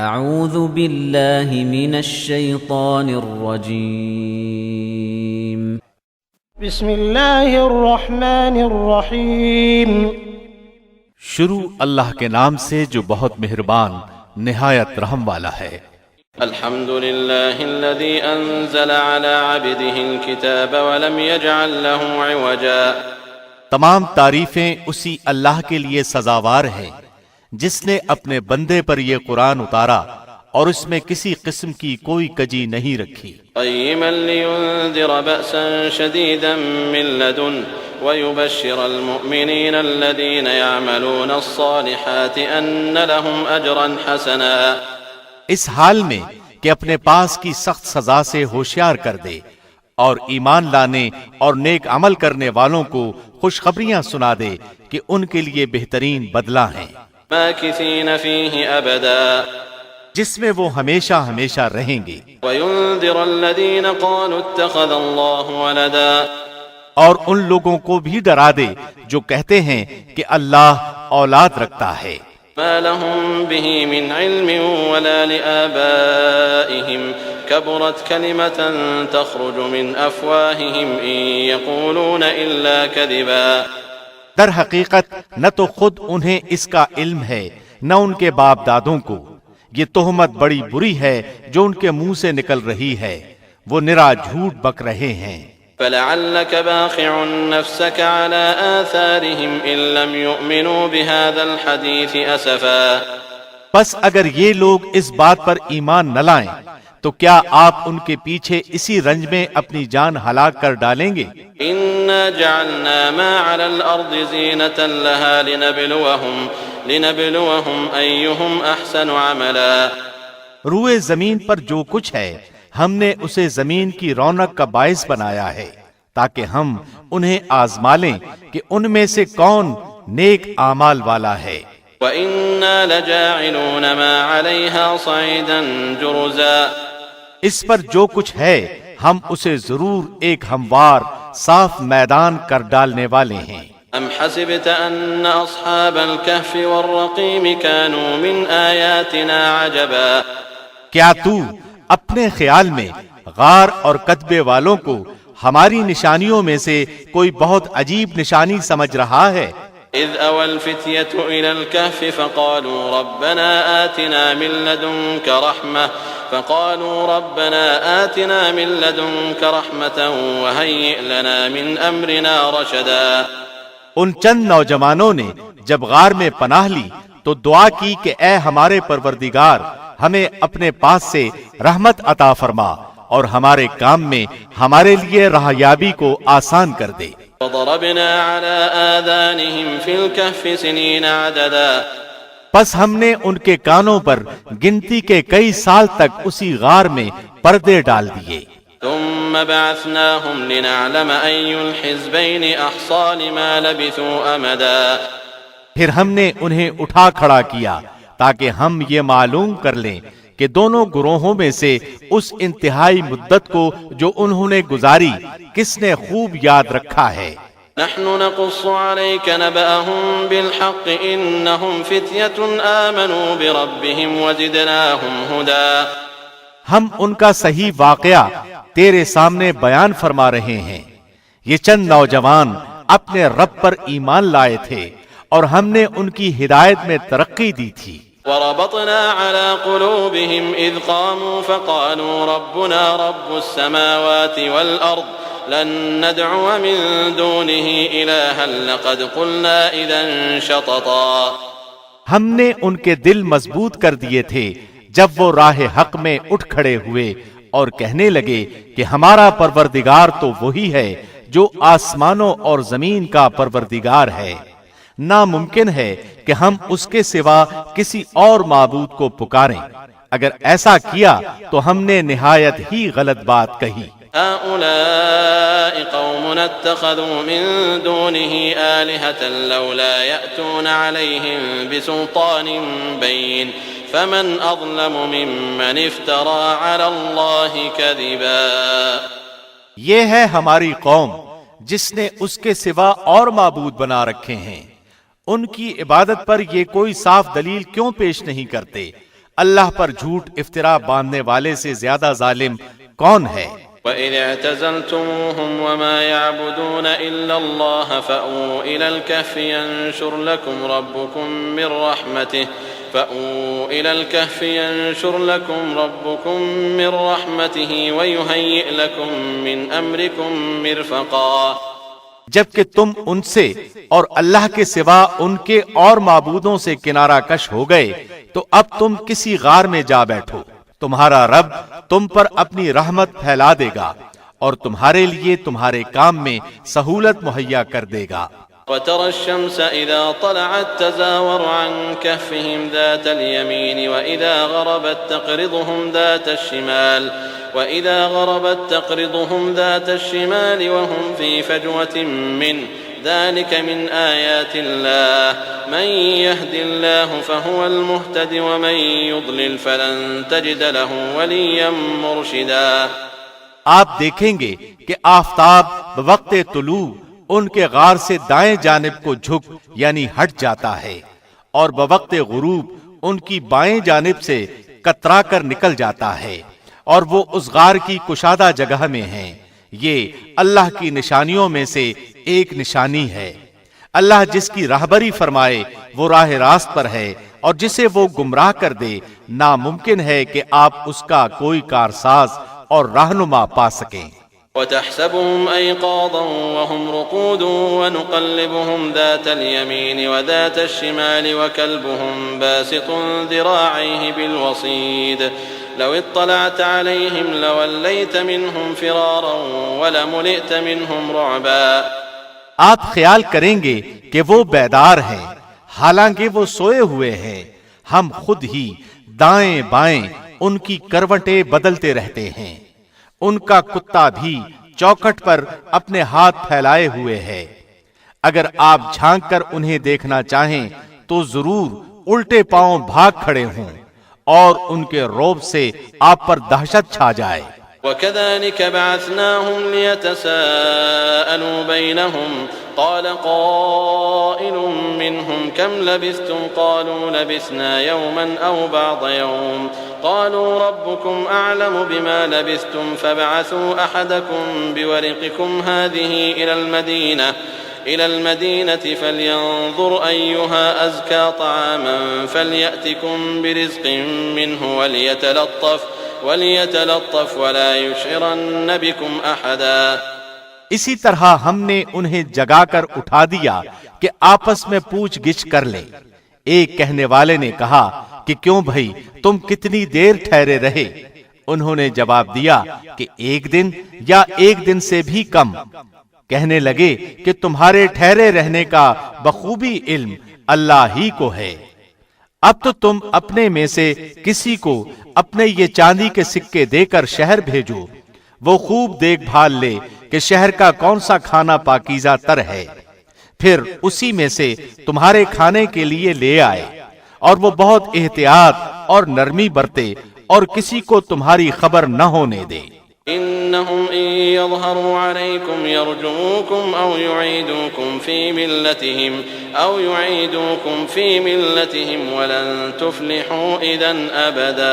اعوذ باللہ من الشیطان الرجیم بسم اللہ الرحمن الرحیم شروع اللہ کے نام سے جو بہت مہربان نہایت رحم والا ہے۔ الحمد لله الذي أنزل على عبده الكتاب ولم يجعل له عوجا۔ تمام تعریفیں اسی اللہ کے لیے سزاوار ہیں جس نے اپنے بندے پر یہ قرآن اتارا اور اس میں کسی قسم کی کوئی کجی نہیں رکھی۔ قیما لینذر بأسا شدیدا من لدن ويبشر المؤمنین الذین يعملون الصالحات ان لهم اجرا حسنا۔ اس حال میں کہ اپنے پاس کی سخت سزا سے ہوشیار کر دے اور ایمان لانے اور نیک عمل کرنے والوں کو خوشخبریاں سنا دے کہ ان کے لیے بہترین بدلہ ہیں، ماکثین فیہ ابدا، جس میں وہ ہمیشہ ہمیشہ رہیں گے۔ وینذر الذین قالوا اتخذ اللہ ولدا، اور ان لوگوں کو بھی ڈرا دے جو کہتے ہیں کہ اللہ اولاد رکھتا ہے۔ ما لهم به من علم ولا لآبائهم كبرت كلمة تخرج من أفواههم إن يقولون إلا كذبا۔ در حقیقت نہ تو خود انہیں اس کا علم ہے نہ ان کے باپ دادوں کو، یہ تہمت بڑی بری ہے جو ان کے منہ سے نکل رہی ہے، وہ نرا جھوٹ بک رہے ہیں۔ فلعلك باخع نفسك على آثارهم إن لم يؤمنوا بهذا الحديث أسفا۔ پس اگر یہ لوگ اس بات پر ایمان نہ لائیں تو کیا آپ ان کے پیچھے اسی رنج میں اپنی جان ہلاک کر ڈالیں گے؟ إنا جعلنا ما على الأرض زينة لها لنبلوهم أيهم أحسن عملا۔ روئے زمین پر جو کچھ ہے ہم نے اسے زمین کی رونق کا باعث بنایا ہے تاکہ ہم انہیں آزما لیں کہ ان میں سے کون نیک اعمال والا ہے۔ وَإِنَّا لَجَاعِلُونَ مَا عَلَيْهَا صَعِيدًا جُرُزًا۔ اس پر جو کچھ ہے ہم اسے ضرور ایک ہموار صاف میدان کر ڈالنے والے ہیں۔ أَمْ حَسِبْتَ أَنَّ أَصْحَابَ الْكَهْفِ وَالرَّقِيمِ كَانُوا مِنْ آيَاتِنَا عَجَبًا۔ کیا تو اپنے خیال میں غار اور کتبے والوں کو ہماری نشانیوں میں سے کوئی بہت عجیب نشانی سمجھ رہا ہے؟ إِذْ أَوَى الْفِتْيَةُ إِلَى الْكَهْفِ فَقَالُوا رَبَّنَا آتِنَا مِن لَّدُنكَ رَحْمَةً وَهَيِّئْ لَنَا مِنْ أَمْرِنَا رَشَدًا۔ ان چند نوجوانوں نے جب غار میں پناہ لی تو دعا کی کہ اے ہمارے پروردگار ہمیں اپنے پاس سے رحمت عطا فرما اور ہمارے کام میں ہمارے لیے راہیابی کو آسان کر دے۔ فضربنا على آذانهم في الكهف سنين عددا۔ پس ہم نے ان کے کانوں پر گنتی کے کئی سال تک اسی غار میں پردے ڈال دیے۔ ثم بعثناهم لنعلم أي الحزبين أحصى لما لبثوا أمدا۔ پھر ہم نے انہیں اٹھا کھڑا کیا تاکہ ہم یہ معلوم کر لیں کہ دونوں گروہوں میں سے اس انتہائی مدت کو جو انہوں نے گزاری کس نے خوب یاد رکھا ہے۔ نحن نقص عليك نبأهم بالحق إنهم فتية آمنوا بربهم وزدناهم هدى۔ ہم ان کا صحیح واقعہ تیرے سامنے بیان فرما رہے ہیں، یہ چند نوجوان اپنے رب پر ایمان لائے تھے اور ہم نے ان کی ہدایت میں ترقی دی تھی۔ وربطنا على قلوبهم إذ قاموا فقالوا ربنا رب السماوات والأرض لن ندعو من دونه إلها لقد قلنا إذا شططا۔ ہم نے ان کے دل مضبوط کر دیے تھے جب وہ راہ حق میں اٹھ کھڑے ہوئے اور کہنے لگے کہ ہمارا پروردگار تو وہی ہے جو آسمانوں اور زمین کا پروردگار ہے، ناممکن ہے کہ ہم اس کے سوا کسی اور معبود کو پکاریں، اگر ایسا کیا تو ہم نے نہایت ہی غلط بات کہی۔ هؤلاء قوم اتخذوا من دونه آلهة لولا يأتون عليهم بسلطان بين فمن أظلم ممن افترى على الله كذبا۔ یہ ہے ہماری قوم جس نے اس کے سوا اور معبود بنا رکھے ہیں، ان کی عبادت پر یہ کوئی صاف دلیل کیوں پیش نہیں کرتے؟ اللہ پر جھوٹ افطرا باندھنے والے سے زیادہ ظالم کون ہے؟ وَإِذْ اعْتَزَلْتُمُوهُمْ وَمَا يَعْبُدُونَ إِلَّا اللَّهَ فَأْوُوا إِلَى الْكَهْفِ يَنشُرْ لَكُمْ رَبُّكُمْ مِنْ رَحْمَتِهِ وَيُهَيِّئْ لَكُمْ مِنْ أَمْرِكُمْ مِرْفَقًا۔ جبکہ تم ان سے اور اللہ کے سوا ان کے اور معبودوں سے کنارہ کش ہو گئے تو اب تم کسی غار میں جا بیٹھو، تمہارا رب تم پر اپنی رحمت پھیلا دے گا اور تمہارے لیے تمہارے کام میں سہولت مہیا کر دے گا۔ وَتَرَى الشَّمْسَ إِذَا طَلَعَتْ تَزَاوَرُ عَنْ كَهْفِهِمْ ذَاتَ الْيَمِينِ وَإِذَا غَرَبَتْ تَقْرِضُهُمْ ذَاتَ الشِّمَالِ وَهُمْ فِي فَجْوَةٍ مِّنْهُ ذَلِكَ مِنْ آيَاتِ اللَّهِ مَنْ يَهْدِ اللَّهُ فَهُوَ الْمُهْتَدِ وَمَنْ يُضْلِلْ فَلَنْ تَجِدَ لَهُ وَلِيًّا مُرْشِدًا۔ آپ دیکھیں گے کہ آفتاب بوقت طلوع ان کے غار سے دائیں جانب کو جھک یعنی ہٹ جاتا ہے اور بوقت غروب ان کی بائیں جانب سے کترا کر نکل جاتا ہے اور وہ اس غار کی کشادہ جگہ میں ہیں۔ یہ اللہ کی نشانیوں میں سے ایک نشانی ہے۔ اللہ جس کی راہبری فرمائے وہ راہ راست پر ہے اور جسے وہ گمراہ کر دے ناممکن ہے کہ آپ اس کا کوئی کارساز اور رہنما پا سکیں۔ وَتَحْسَبُهُمْ أَيْقَاظًا وَهُمْ رُقُودٌ وَنُقَلِّبُهُمْ ذَاتَ الْيَمِينِ وَذَاتَ الشِّمَالِ وَكَلْبُهُمْ بَاسِطٌ ذِرَاعَيْهِ بِالْوَصِيدِ لَوِ اطَّلَعْتَ عَلَيْهِمْ لَوَلَّيْتَ مِنْهُمْ فِرَارًا وَلَمُلِئْتَ مِنْهُمْ رُعْبًا۔ آپ خیال کریں گے کہ وہ بیدار ہیں حالانکہ وہ سوئے ہوئے ہیں، ہم خود ہی دائیں بائیں ان کی کروٹیں بدلتے رہتے ہیں، ان کا کتا بھی چوکھٹ پر اپنے ہاتھ پھیلائے ہوئے ہے۔ اگر آپ جھانک کر انہیں دیکھنا چاہیں تو ضرور الٹے پاؤں بھاگ کھڑے ہوں اور ان کے رعب سے آپ پر دہشت چھا جائے۔ وَكَذَلِكَ بَعَثْنَاهُمْ لِيَتَسَاءَلُوا بَيْنَهُمْ قَالَ قَائِلٌ مِّنْهُمْ كَمْ لَبِثْتُمْ قَالُوا لَبِثْنَا يَوْمًا أَوْ بَعْضَ يَوْمٍ قَالُوا رَبُّكُمْ أَعْلَمُ بِمَا لَبِثْتُمْ فَابْعَثُوا أَحَدَكُمْ بِوَرِقِكُمْ هَٰذِهِ إِلَى الْمَدِينَةِ فَلْيَنظُرْ أَيُّهَا أَزْكَىٰ طَعَامًا فَلْيَأْتِكُمْ بِرِزْقٍ مِّنْهُ وَلْيَتَلَطَّفْ وَلَا يُشْعِرَنَّ بِكُمْ أَحَدًا۔ اسی طرح ہم نے انہیں جگا کر اٹھا دیا کہ آپس میں پوچھ گچھ کر لیں۔ ایک کہنے والے نے کہا کہ کیوں بھائی تم کتنی دیر ٹھہرے رہے؟ انہوں نے جواب دیا کہ ایک دن یا ایک دن سے بھی کم۔ کہنے لگے کہ تمہارے ٹھہرے رہنے کا بخوبی علم اللہ ہی کو ہے۔ اب تو تم اپنے میں سے کسی کو اپنے یہ چاندی کے سکے دے کر شہر بھیجو، وہ خوب دیکھ بھال لے کہ شہر کا کون سا کھانا پاکیزہ تر ہے، پھر اسی میں سے تمہارے کھانے کے لیے لے آئے، اور وہ بہت احتیاط اور نرمی برتے اور کسی کو تمہاری خبر نہ ہونے دے۔ إنهم إن يظهروا عليكم يرجموكم أو يعيدوكم في ملتهم ولن تفلحوا إذا أبدا۔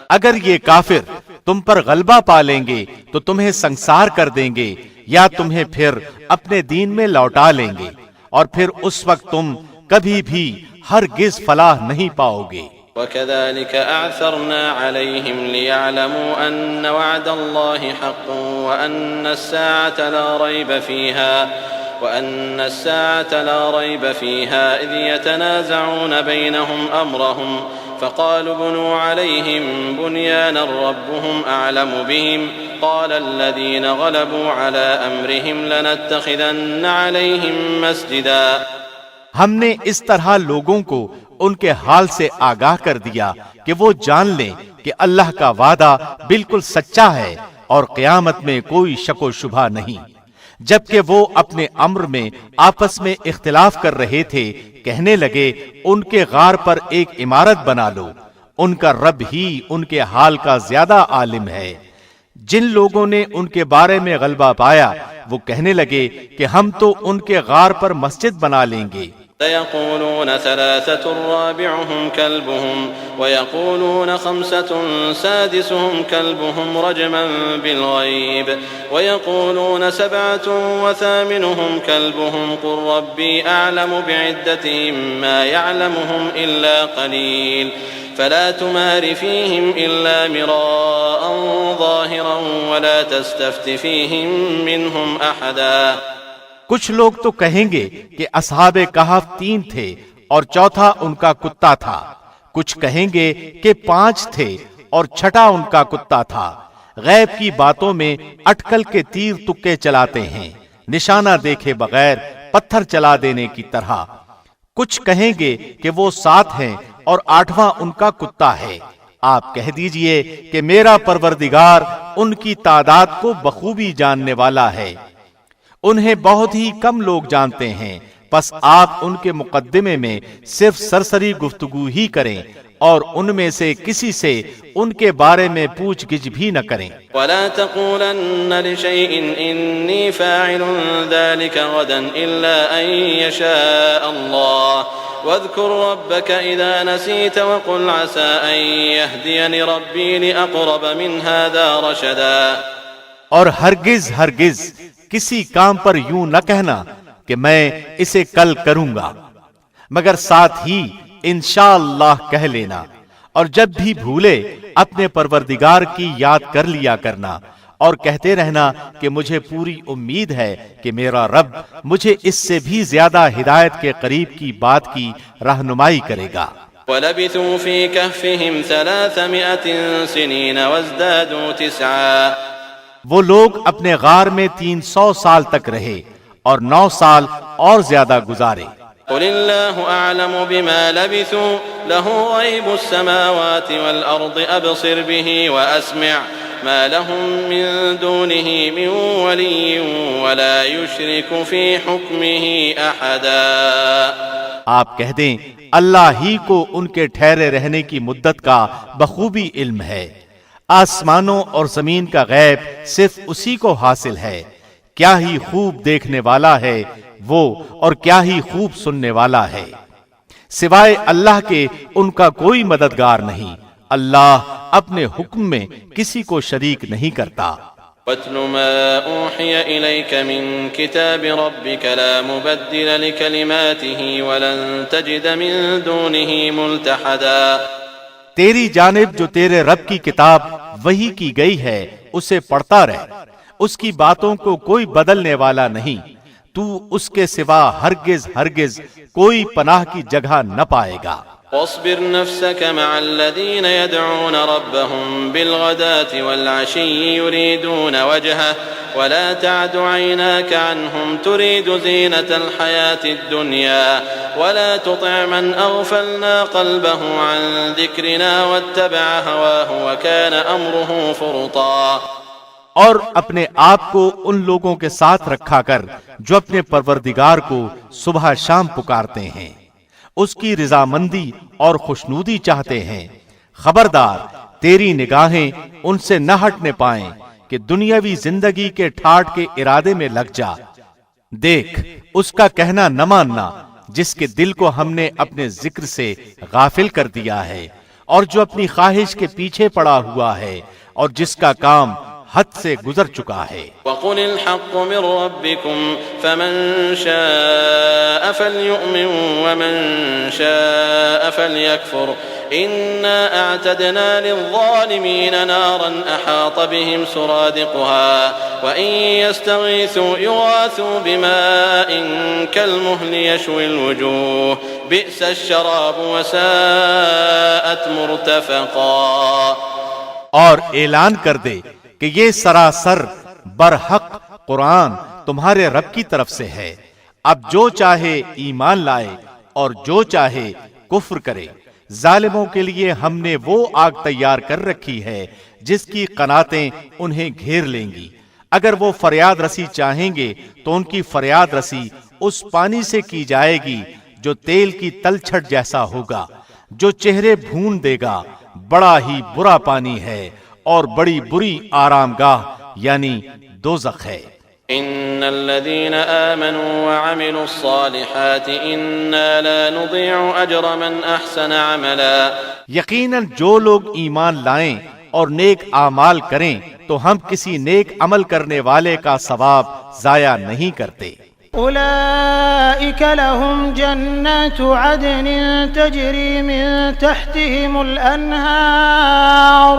اگر یہ کافر تم پر غلبہ پا لیں گے تو تمہیں سنسار کر دیں گے یا تمہیں پھر اپنے دین میں لوٹا لیں گے، اور پھر اس وقت تم کبھی بھی ہرگز فلاح نہیں پاؤ گے۔ وَكَذَلِكَ أَعْثَرْنَا عَلَيْهِمْ لِيَعْلَمُوا أَنَّ وَعْدَ اللَّهِ حَقٌّ وَأَنَّ السَّاعَةَ لَا رَيْبَ فِيهَا إِذْ يَتَنَازَعُونَ بَيْنَهُمْ أَمْرَهُمْ فَقَالُوا ابْنُوا عَلَيْهِمْ بُنْيَانًا رَبُّهُمْ أَعْلَمُ بِهِمْ قَالَ الَّذِينَ غَلَبُوا عَلَىٰ أَمْرِهِمْ لَنَتَّخِذَنَّ عَلَيْهِمْ مَسْجِدًا۔ ہم نے اس طرح لوگوں کو ان کے حال سے آگاہ کر دیا کہ وہ جان لیں کہ اللہ کا وعدہ بالکل سچا ہے اور قیامت میں کوئی شک و شبہ نہیں۔ جبکہ وہ اپنے امر میں آپس میں اختلاف کر رہے تھے، کہنے لگے ان کے غار پر ایک عمارت بنا لو، ان کا رب ہی ان کے حال کا زیادہ عالم ہے۔ جن لوگوں نے ان کے بارے میں غلبہ پایا وہ کہنے لگے کہ ہم تو ان کے غار پر مسجد بنا لیں گے۔ سيقولون ثلاثة رابعهم كلبهم ويقولون خمسة سادسهم كلبهم رجما بالغيب ويقولون سبعة وثامنهم كلبهم قل ربي أعلم بعدتهم ما يعلمهم إلا قليل فلا تمار فيهم إلا مراء ظاهرا ولا تستفت فيهم منهم أحدا۔ کچھ لوگ تو کہیں گے کہ اصحاب کہف 3 تھے اور چوتھا ان کا کتا تھا، کچھ کہیں گے کہ 5 تھے اور چھٹا ان کا کتا تھا۔ غیب کی باتوں میں اٹکل کے تیر تکے چلاتے ہیں، نشانہ دیکھے بغیر پتھر چلا دینے کی طرح۔ کچھ کہیں گے کہ وہ 7 ہیں اور 8واں ان کا کتا ہے۔ آپ کہہ دیجئے کہ میرا پروردگار ان کی تعداد کو بخوبی جاننے والا ہے، انہیں بہت ہی کم لوگ جانتے ہیں، پس آپ ان کے مقدمے میں صرف سرسری گفتگو ہی کریں اور ان میں سے کسی سے ان کے بارے میں پوچھ گچھ بھی نہ کریں۔ وَلَا تَقُولَنَّ لِشَيْءٍ إِنِّي فَاعِلٌ ذَلِكَ غَدًا إِلَّا أَن يَشَاءَ اللَّهُ وَاذْكُر رَّبَّكَ إِذَا نَسِيتَ وَقُلْ عَسَىٰ أَن يَهْدِيَنِ رَبِّي لِأَقْرَبَ مِنْ هَٰذَا رَشَدًا۔ اور ہرگز کسی کام پر یوں نہ کہنا کہ میں اسے کل کروں گا، مگر ساتھ ہی انشاءاللہ کہہ لینا، اور جب بھی بھولے اپنے پروردگار کی یاد کر لیا کرنا اور کہتے رہنا کہ مجھے پوری امید ہے کہ میرا رب مجھے اس سے بھی زیادہ ہدایت کے قریب کی بات کی رہنمائی کرے گا۔ وَلَبِثُوا فِي كَهْفِهِمْ 300 سِنِينَ وَازْدَادُوا 9۔ وہ لوگ اپنے غار میں 300 سال تک رہے اور 9 سال اور زیادہ گزارے۔ قل اللہ اعلم بما لبثوا له غیب السماوات والارض ابصر به واسمع ما لهم من دونه من ولی ولا يشرك في حکمه احدا۔ آپ کہہ دیں اللہ ہی کو ان کے ٹھہرے رہنے کی مدت کا بخوبی علم ہے، آسمانوں اور زمین کا غیب صرف اسی کو حاصل ہے۔ کیا ہی خوب دیکھنے والا ہے وہ، اور کیا ہی خوب سننے والا ہے۔ سوائے اللہ کے ان کا کوئی مددگار نہیں، اللہ اپنے حکم میں کسی کو شریک نہیں کرتا۔ وَاتْلُ مَا أُوحِيَ إِلَيْكَ مِن كِتَابِ رَبِّكَ لَا مُبَدِّلَ لِكَلِمَاتِهِ وَلَن تَجِدَ مِن دُونِهِ مُلْتَحَدًا۔ تیری جانب جو تیرے رب کی کتاب وحی کی گئی ہے اسے پڑھتا رہ، اس کی باتوں کو کوئی بدلنے والا نہیں، تو اس کے سوا ہرگز کوئی پناہ کی جگہ نہ پائے گا۔ واصبر نفسك مع الذين يدعون ربهم بالغداة والعشي يريدون وجهه ولا تعد عيناك عنهم تريد زينة الحياة الدنيا ولا تطع من أغفلنا قلبه عن ذكرنا واتبع هواه وكان أمره فرطا۔ اور اپنے آپ کو ان لوگوں کے ساتھ رکھا کر جو اپنے پروردگار کو صبح شام پکارتے ہیں، اس کی رضامندی اور خوشنودی چاہتے ہیں۔ خبردار تیری نگاہیں ان سے نہ ہٹنے پائیں کہ دنیاوی زندگی کے ٹھاٹ کے ارادے میں لگ جا۔ دیکھ اس کا کہنا نہ ماننا جس کے دل کو ہم نے اپنے ذکر سے غافل کر دیا ہے، اور جو اپنی خواہش کے پیچھے پڑا ہوا ہے اور جس کا کام حد سے گزر چکا ہے۔ وَقُلِ الْحَقُّ مِن رَّبِّكُمْ فَمَن شَاءَ فَلْيُؤْمِن وَمَن شَاءَ فَلْيَكْفُرْ إِنَّا أَعْتَدْنَا لِلظَّالِمِينَ نَارًا أَحَاطَ بِهِمْ سُرَادِقُهَا وَإِن يَسْتَغِيثُوا يُغَاثُوا بِمَاءٍ كَالْمُهْلِ يَشْوِي الْوُجُوهَ بِئْسَ الشَّرَابُ وَسَاءَتْ مُرْتَفَقًا۔ اور اعلان کر دے کہ یہ سراسر برحق قرآن تمہارے رب کی طرف سے ہے، اب جو چاہے ایمان لائے اور جو چاہے کفر کرے۔ ظالموں کے لیے ہم نے وہ آگ تیار کر رکھی ہے جس کی قناتیں انہیں گھیر لیں گی۔ اگر وہ فریاد رسی چاہیں گے تو ان کی فریاد رسی اس پانی سے کی جائے گی جو تیل کی تلچھٹ جیسا ہوگا، جو چہرے بھون دے گا۔ بڑا ہی برا پانی ہے اور بڑی بری آرام گاہ یعنی دوزخ ہے۔ إن الذين آمنوا وعملوا الصالحات إنا لا نضيع أجر من أحسن عملا. یقیناً جو لوگ ایمان لائیں اور نیک اعمال کریں تو ہم کسی نیک عمل کرنے والے کا ثواب ضائع نہیں کرتے. أولئك لهم جنات عدن تجري من تحتهم الأنهار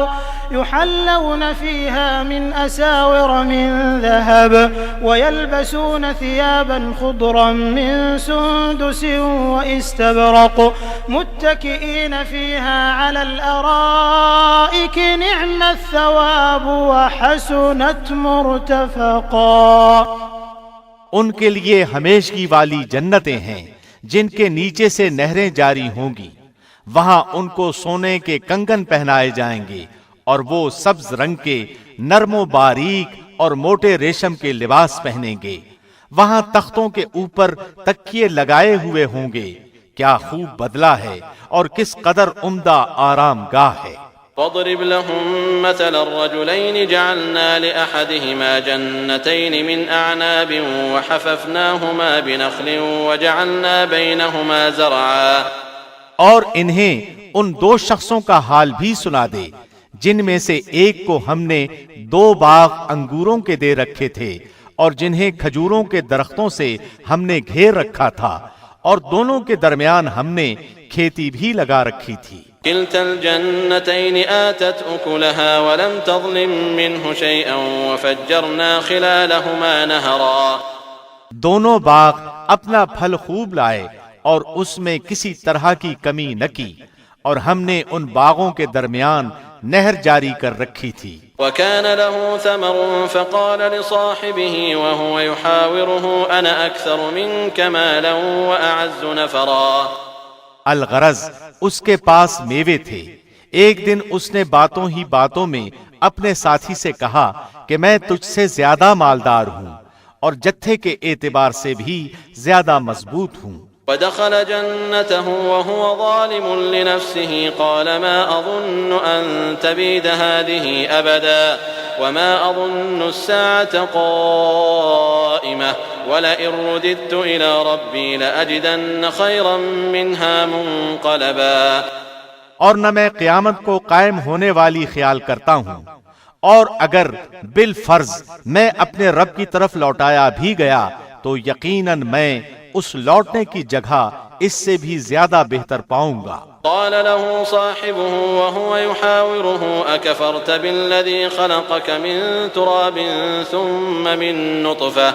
يحلون فيها من أساور من ذهب ويلبسون ثيابا خضرا من سندس وإستبرق متكئين فيها على الأرائك نعم الثواب وحسنت مرتفقا. ان کے لیے ہمیشگی والی جنتیں ہیں جن کے نیچے سے نہریں جاری ہوں گی. وہاں ان کو سونے کے کنگن پہنائے جائیں گے اور وہ سبز رنگ کے نرم و باریک اور موٹے ریشم کے لباس پہنیں گے. وہاں تختوں کے اوپر تکیے لگائے ہوئے ہوں گے. کیا خوب بدلہ ہے اور کس قدر عمدہ آرام گاہ ہے. واضرب لهم مثل الرجلين جعلنا لأحدهما جنتين من أعناب وحففناهما بنخل وجعلنا بينهما زرعا. اور انہیں ان دو شخصوں کا حال بھی سنا دے جن میں سے ایک کو ہم نے 2 باغ انگوروں کے دے رکھے تھے اور جنہیں کھجوروں کے درختوں سے ہم نے گھیر رکھا تھا اور دونوں کے درمیان ہم نے کھیتی بھی لگا رکھی تھی. كلتا الجنتين آتت أكلها ولم تظلم منه شيئا وفجرنا خلالهما نهرا. دونوں باغ اپنا پھل خوب لائے اور اس میں کسی طرح کی کمی نہ کی اور ہم نے ان باغوں کے درمیان نہر جاری کر رکھی تھی. وكان له ثمر فقال لصاحبه وهو يحاوره أنا أكثر منك مالا وأعز نفرا. الغرض اس کے پاس میوے تھے. ایک دن اس نے باتوں ہی باتوں میں اپنے ساتھی سے کہا کہ میں تجھ سے زیادہ مالدار ہوں اور جتھے کے اعتبار سے بھی زیادہ مضبوط ہوں. ودخل جنته وهو ظالم لنفسه قال ما أظن أن تبيد هذه أبدا وما أظن الساعة قائمة ولئن رددت إلى ربي لأجدن خيرا منها منقلبا. اور نہ میں قیامت کو قائم ہونے والی خیال کرتا ہوں اور اگر بالفرض میں اپنے رب کی طرف لوٹایا بھی گیا تو یقیناً میں اس لوٹنے کی جگہ اس سے بھی زیادہ بہتر پاؤں گا. قال له صاحبه وهو يحاوره أكفرت بالذي خلقك من تراب ثم من نطفة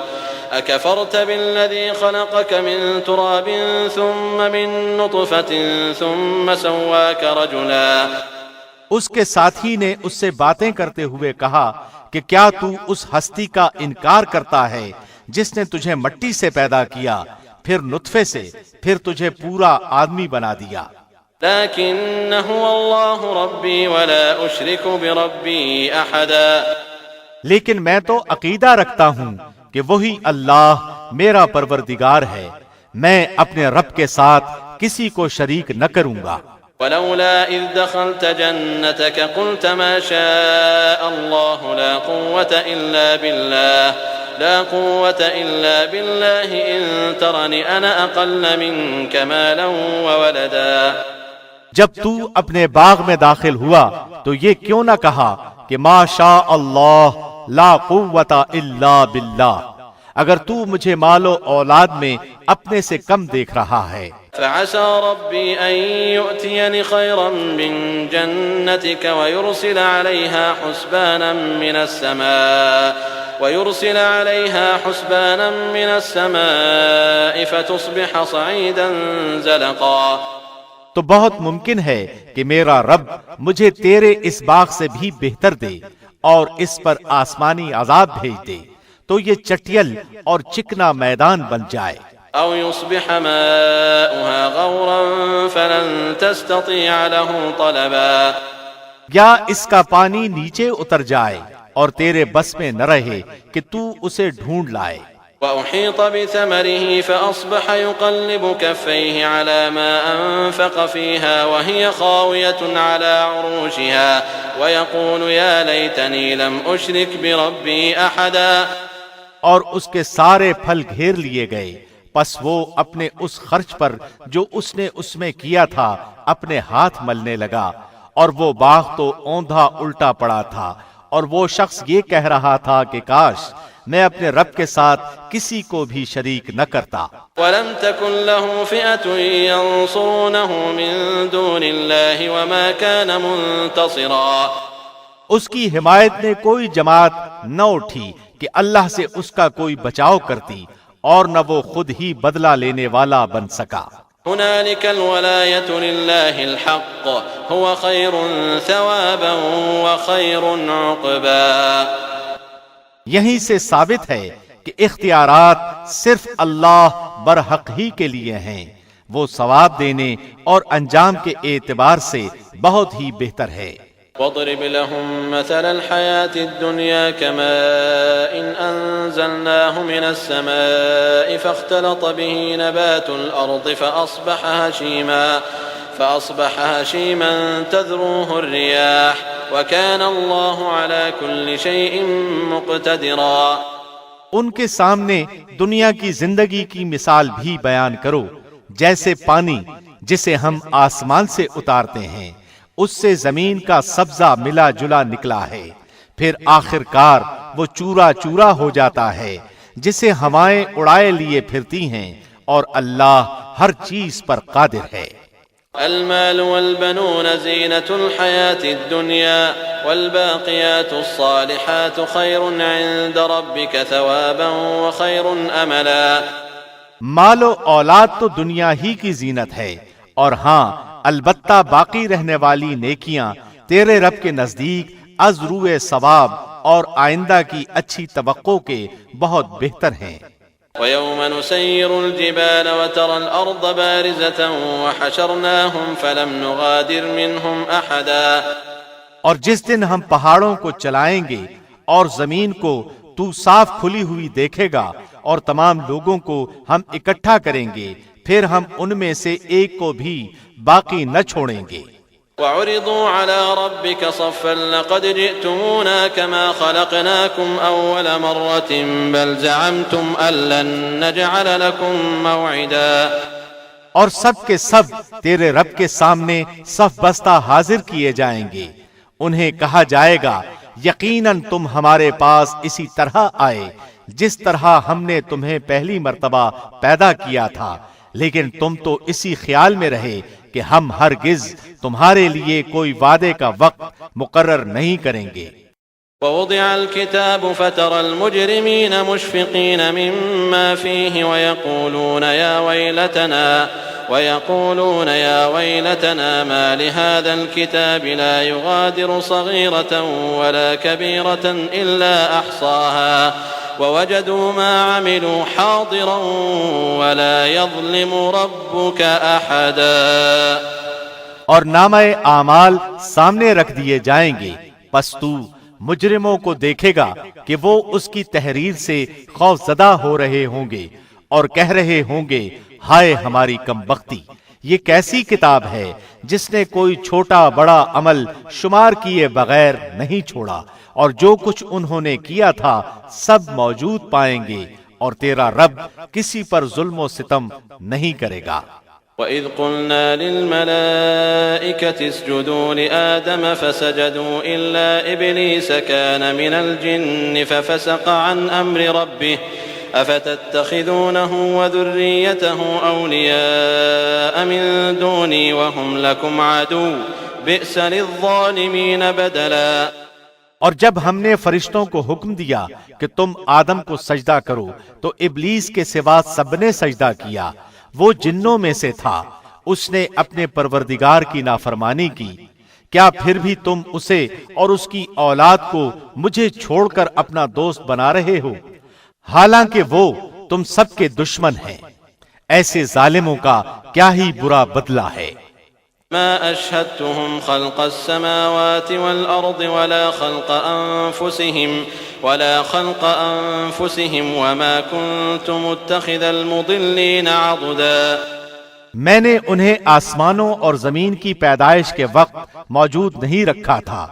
أكفرت بالذي خلقك من تراب ثم من نطفة ثم سواك رجلا. اس کے ساتھی نے اس سے باتیں کرتے ہوئے کہا کہ کیا تو اس ہستی کا انکار کرتا ہے جس نے تجھے مٹی سے پیدا کیا پھر نطفے سے پھر تجھے پورا آدمی بنا دیا. لكن هو الله ربي ولا أشرك بربي أحدا. لیکن میں تو عقیدہ رکھتا ہوں کہ وہی اللہ میرا پروردگار ہے. میں اپنے رب کے ساتھ کسی کو شریک نہ کروں گا. ولولا إذ دخلت جنتك قلت ما شاء الله لا قوة إلا بالله إن ترني أنا أقل منك مالا وولدا. جب تو اپنے باغ میں داخل ہوا تو یہ کیوں نہ کہا کہ ما شاء اللہ لا قوت الا باللہ، اگر تو مجھے مال و اولاد میں اپنے سے کم دیکھ رہا ہے. فعسى ربي أن يؤتيني خيرا من جنتك ويرسل عليها حسبانا من السماء فتصبح صعيدا زلقا. تو بہت ممکن ہے کہ میرا رب مجھے تیرے اس باغ سے بھی بہتر دے اور اس پر آسمانی عذاب بھیج دے تو یہ چٹیل اور چکنا میدان بن جائے. أو يصبح ماؤها غورا فلن تستطيع له طلبا. یا اس کا پانی نیچے اتر جائے اور تیرے بس میں نہ رہے کہ تو اسے ڈھونڈ لائے. وأحيط بثمره فأصبح يقلب كفيه على ما أنفق فيها وهي خاوية على عروشها ويقول يا ليتني لم أشرك بربي أحدا. اور اس کے سارے پھل گھیر لیے گئے، پس وہ اپنے اس خرچ پر جو اس نے اس میں کیا تھا اپنے ہاتھ ملنے لگا، اور وہ باغ تو اوندھا الٹا پڑا تھا، اور وہ شخص یہ کہہ رہا تھا کہ کاش میں اپنے رب کے ساتھ کسی کو بھی شریک نہ کرتا۔ وَلَمْ تَكُنْ لَهُ فِئَةٌ يَنصُرُونَهُ مِن دُونِ اللَّهِ وَمَا كَانَ مُنتَصِرًا، اس کی حمایت میں کوئی جماعت نہ اٹھی کہ اللہ سے اس کا کوئی بچاؤ کرتی، اور نہ وہ خود ہی بدلہ لینے والا بن سکا۔ هنالك الولاية لله الحق هو خير ثوابا وخير عقبا، یہیں سے ثابت ہے کہ اختیارات صرف اللہ برحق ہی کے لیے ہیں، وہ ثواب دینے اور انجام کے اعتبار سے بہت ہی بہتر ہے۔ واضرب لهم مثل الحياة الدنيا كماء أنزلناه من السماء فاختلط به نبات الأرض فأصبح هشيما تذروه الرياح وكان الله على كل شيء مقتدرا۔ ان کے سامنے دنیا کی زندگی کی مثال بھی بیان کرو، جیسے پانی جسے ہم آسمان سے اتارتے ہیں، اس سے زمین کا سبزہ ملا جلا نکلا ہے، پھر آخر کار وہ چورا چورا ہو جاتا ہے، جسے ہوائیں اڑائے لیے پھرتی ہیں، اور اللہ ہر چیز پر قادر ہے۔ المال والبنون زینة الحیاة الدنیا والباقیات الصالحات خیر عند ربک ثوابا وخیر املا۔ مال و اولاد تو دنیا ہی کی زینت ہے، اور ہاں البتہ باقی رہنے والی نیکیاں تیرے رب کے نزدیک از روئے ثواب اور آئندہ کی اچھی توقع کے بہت بہتر ہیں۔ وَيَوْمَ نُسَيِّرُ الْجِبَالَ وَتَرَى الْأَرْضَ بَارِزَةً وَحَشَرْنَاهُمْ فَلَمْ نُغَادِرْ مِنْهُمْ أَحَدًا، اور جس دن ہم پہاڑوں کو چلائیں گے اور زمین کو تو صاف کھلی ہوئی دیکھے گا، اور تمام لوگوں کو ہم اکٹھا کریں گے، پھر ہم ان میں سے ایک کو بھی باقی نہ چھوڑیں گے۔ وَعُرِضُوا عَلَى رَبِّكَ صَفًّا لَقَدْ جِئْتُمُونَا كَمَا خَلَقْنَاكُمْ أَوَّلَ مَرَّةٍ بَلْ زَعَمْتُمْ أَن لَّن نَّجْعَلَ لَكُم مَّوْعِدًا، اور سب کے سب تیرے رب کے سامنے صف بستہ حاضر کیے جائیں گے، انہیں کہا جائے گا یقیناً تم ہمارے پاس اسی طرح آئے جس طرح ہم نے تمہیں پہلی مرتبہ پیدا کیا تھا، لیکن تم تو اسی خیال میں رہے کہ ہم ہرگز تمہارے لیے کوئی وعدے کا وقت مقرر نہیں کریں گے۔ ووضع الكتاب فترى المجرمين مشفقين مما فيه ويقولون يا ويلتنا ما لهذا الكتاب لا يغادر صغيرة ولا كبيرة إلا أحصاها ووجدوا ما عملوا حاضرا ولا يظلم ربك أحدا، اور نامہ اعمال سامنے رکھ دیے جائیں گے، پس تو مجرموں کو دیکھے گا کہ وہ اس کی تحریر سے خوف زدہ ہو رہے ہوں گے اور کہہ رہے ہوں گے ہائے ہماری کم بختی، یہ کیسی کتاب ہے جس نے کوئی چھوٹا بڑا عمل شمار کیے بغیر نہیں چھوڑا، اور جو کچھ انہوں نے کیا تھا سب موجود پائیں گے، اور تیرا رب کسی پر ظلم و ستم نہیں کرے گا۔ وَإِذْ قُلْنَا لِلْمَلَائِكَةِ اسْجُدُوا لِآدَمَ فَسَجَدُوا إِلَّا إِبْلِيسَ كَانَ مِنَ الْجِنِّ فَفَسَقَ عَنْ أَمْرِ رَبِّهِ أَفَتَتَّخِذُونَهُ وَذُرِّيَّتَهُ أَوْلِيَاءَ مِن دُونِي وَهُمْ لَكُمْ عَدُوٌّ بِئْسَ لِلظَّالِمِينَ بَدَلًا۔ اور جب ہم نے فرشتوں کو حکم دیا کہ تم آدم کو سجدہ کرو تو ابلیس کے سوا سب نے سجدہ کیا، وہ جنوں میں سے تھا، اس نے اپنے پروردگار کی نافرمانی کی، کیا پھر بھی تم اسے اور اس کی اولاد کو مجھے چھوڑ کر اپنا دوست بنا رہے ہو، حالانکہ وہ تم سب کے دشمن ہیں۔ ایسے ظالموں کا کیا ہی برا بدلہ ہے۔ ما أشهدتهم خلق السماوات والأرض ولا خلق أنفسهم وما كنت متخذ المضلين عضدا، میں نے انہیں آسمانوں اور زمین کی پیدائش کے وقت موجود نہیں رکھا تھا،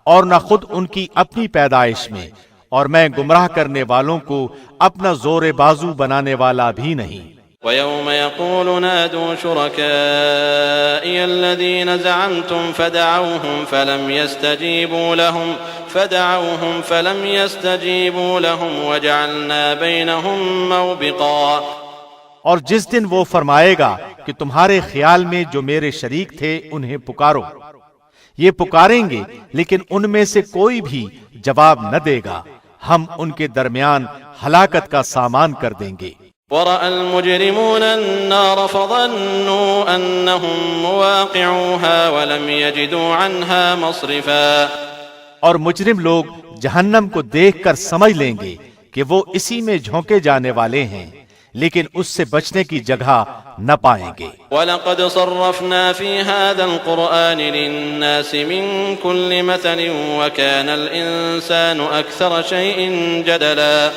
اور نہ خود ان کی اپنی پیدائش میں، اور میں گمراہ کرنے والوں کو اپنا زور بازو بنانے والا بھی نہیں۔ وَيَوْمَ يَقُولُ نَادُوا شُرَكَائِيَ الَّذِينَ زَعَمْتُمْ فَدَعَوْهُمْ فَلَمْ يَسْتَجِيبُوا لَهُمْ وَجَعَلْنَا بَيْنَهُمْ مَوْبِقًا۔ اور جس دن وہ فرمائے گا کہ تمہارے خیال میں جو میرے شریک تھے انہیں پکارو، یہ پکاریں گے لیکن ان میں سے کوئی بھی جواب نہ دے گا، ہم ان کے درمیان ہلاکت کا سامان کر دیں گے۔ وَرَأَى الْمُجْرِمُونَ النَّارَ فَظَنُّوا أَنَّهُمْ مُوَاقِعُوهَا وَلَمْ يَجِدُوا عَنْهَا مَصْرِفًا۔ اور مجرم لوگ جہنم کو دیکھ کر سمجھ لیں گے کہ وہ اسی میں جھونکے جانے والے ہیں، لیکن اس سے بچنے کی جگہ نہ پائیں گے۔ وَلَقَدْ صَرَّفْنَا فِي هَذَا الْقُرْآنِ لِلنَّاسِ مِنْ كُلِّ مَثَلٍ وَكَانَ الْإِنسَانُ أَكْثَرَ شَيْءٍ جَدَلًا۔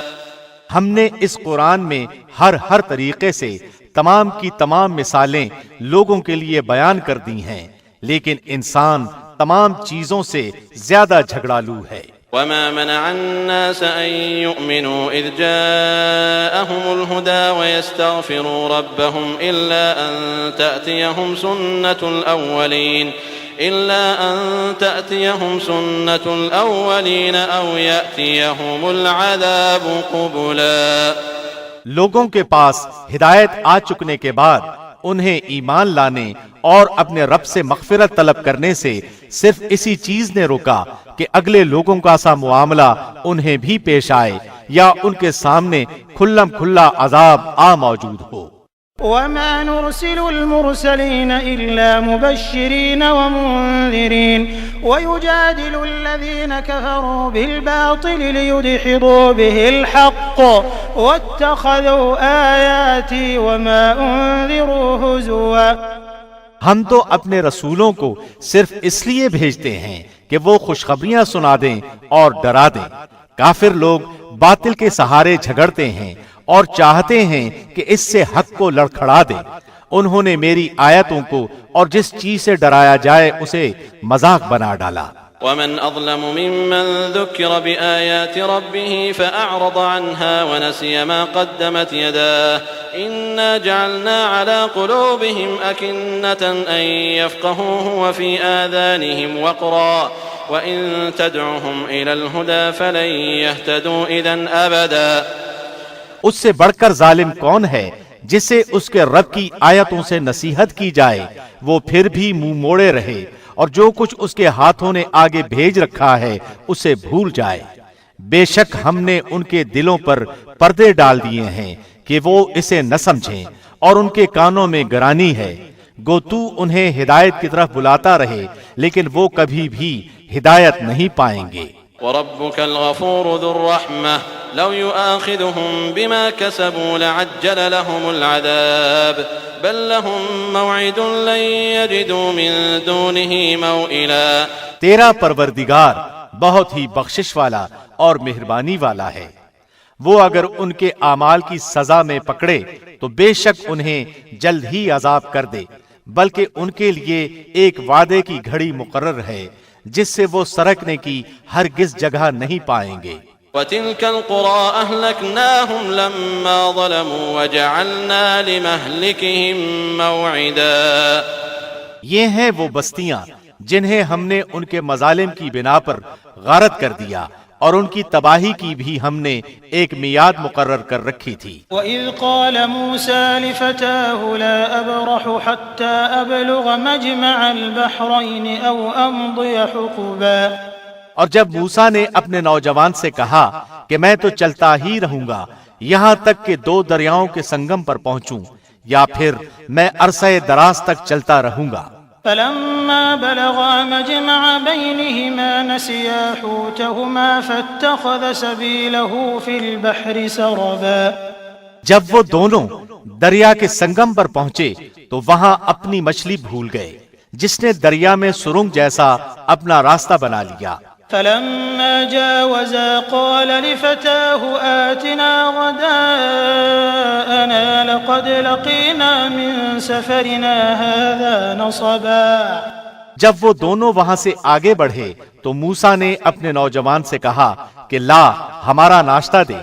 ہم نے اس قرآن میں ہر طریقے سے تمام کی تمام مثالیں لوگوں کے لیے بیان کر دی ہیں، لیکن انسان تمام چیزوں سے زیادہ جھگڑالو ہے۔ وَمَا مَنَعَ النَّاسَ أَن يُؤْمِنُوا إِذْ جَاءَهُمُ الْهُدَى وَيَسْتَغْفِرُوا رَبَّهُمْ إِلَّا أَن تَأْتِيَهُمْ سُنَّةُ الْأَوَّلِينَ أَوْ يَأْتِيَهُمُ الْعَذَابُ قُبُلًا۔ لوگوں کے پاس ہدایت آ چکنے کے بعد انہیں ایمان لانے اور اپنے رب سے مغفرت طلب کرنے سے صرف اسی چیز نے روکا کہ اگلے لوگوں کا سا معاملہ انہیں بھی پیش آئے یا ان کے سامنے کھلم کھلا عذاب موجود ہو۔ وَمَا نُرْسِلُ الْمُرْسَلِينَ إِلَّا مُبَشِّرِينَ وَمُنذِرِينَ وَيُجَادِلُ الَّذِينَ كَفَرُوا بِالْبَاطِلِ لِيُدْحِضُوا بِهِ الْحَقَّ وَاتَّخَذُوا آيَاتِي وَمَا أُنذِرُوا هُزُوًا۔ ہم تو اپنے رسولوں کو صرف اس لیے بھیجتے ہیں کہ وہ خوشخبریاں سنا دیں اور ڈرا دیں۔ کافر لوگ باطل کے سہارے جھگڑتے ہیں اور چاہتے ہیں کہ اس سے حق کو لڑکھڑا دیں۔ انہوں نے میری آیتوں کو اور جس چیز سے ڈرایا جائے اسے مذاق بنا ڈالا۔ وَمَنْ أَظْلَمُ مِمَّنْ ذُكِّرَ بِآيَاتِ رَبِّهِ فَأَعْرَضَ عَنْهَا وَنَسِيَ مَا قَدَّمَتْ يَدَاهُ إِنَّا جَعَلْنَا عَلَى قُلُوبِهِمْ أَكِنَّةً أَن يَفْقَهُوهُ وَفِي آذَانِهِمْ وَقْرًا وَإِن تَدْعُهُمْ إِلَى الْهُدَى فَلَن يَهْتَدُوا إِذًا أَبَدًا۔ اس سے بڑھ کر ظالم کون ہے جسے اس کے رب کی آیتوں سے نصیحت کی جائے وہ پھر بھی منہ موڑے رہے اور جو کچھ اس کے ہاتھوں نے آگے بھیج رکھا ہے اسے بھول جائے۔ بے شک ہم نے ان کے دلوں پر پردے ڈال دیے ہیں کہ وہ اسے نہ سمجھیں اور ان کے کانوں میں گرانی ہے۔ گو تو انہیں ہدایت کی طرف بلاتا رہے لیکن وہ کبھی بھی ہدایت نہیں پائیں گے۔ وَرَبُّكَ الْغَفُورُ ذُو الرَّحْمَةِ لَوْ يُؤَاخِذُهُم بِمَا كَسَبُوا لَعَجَّلَ لَهُمُ الْعَذَابَ بَل لَّهُم مَّوْعِدٌ لَّن يَجِدُوا مِن دُونِهِ مَوْئِلًا۔ تیرا پروردگار بہت ہی بخشش والا اور مہربانی والا ہے، وہ اگر ان کے اعمال کی سزا میں پکڑے تو بے شک انہیں جلد ہی عذاب کر دے، بلکہ ان کے لیے ایک وعدے کی گھڑی مقرر ہے جس سے وہ سرکنے کی ہرگز جگہ نہیں پائیں گے۔ وَتِلْكَ الْقُرَىٰ أَهْلَكْنَاهُمْ لَمَّا ظَلَمُوا وَجَعَلْنَا لِمَهْلِكِهِم مَّوْعِدًا۔ یہ ہیں وہ بستیاں جنہیں ہم نے ان کے مظالم کی بنا پر غارت کر دیا اور ان کی تباہی کی بھی ہم نے ایک میعاد مقرر کر رکھی تھی۔ وَإِذْ قَالَ مُوسَىٰ لِفَتَاهُ لَا أَبْرَحُ حَتَّىٰ أَبْلُغَ مَجْمَعَ الْبَحْرَيْنِ أَوْ أَمْضِيَ حُقُبًا۔ اور جب موسیٰ نے اپنے نوجوان سے کہا کہ میں تو چلتا ہی رہوں گا یہاں تک کہ دو دریاؤں کے سنگم پر پہنچوں یا پھر میں عرصہ دراز تک چلتا رہوں گا۔ فَلَمَّا بَلَغَا مَجْمَعَ بَيْنِهِمَا نَسِيَا حُوتَهُمَا فَاتَّخَذَ سَبِيلَهُ فِي الْبَحْرِ سَرَبًا۔ جب وہ دونوں دریا کے سنگم پر پہنچے تو وہاں اپنی مچھلی بھول گئے، جس نے دریا میں سرنگ جیسا اپنا راستہ بنا لیا۔ فَلَمَّا جَاوَزَا قَالَ لِفَتَاهُ آتِنَا غَدَاءَنَا لَقَدْ لَقِينَا مِن سَفَرِنَا هَٰذَا نَصَبًا۔ جب وہ دونوں وہاں سے آگے بڑھے تو موسیٰ نے اپنے نوجوان سے کہا کہ لا ہمارا ناشتہ دے،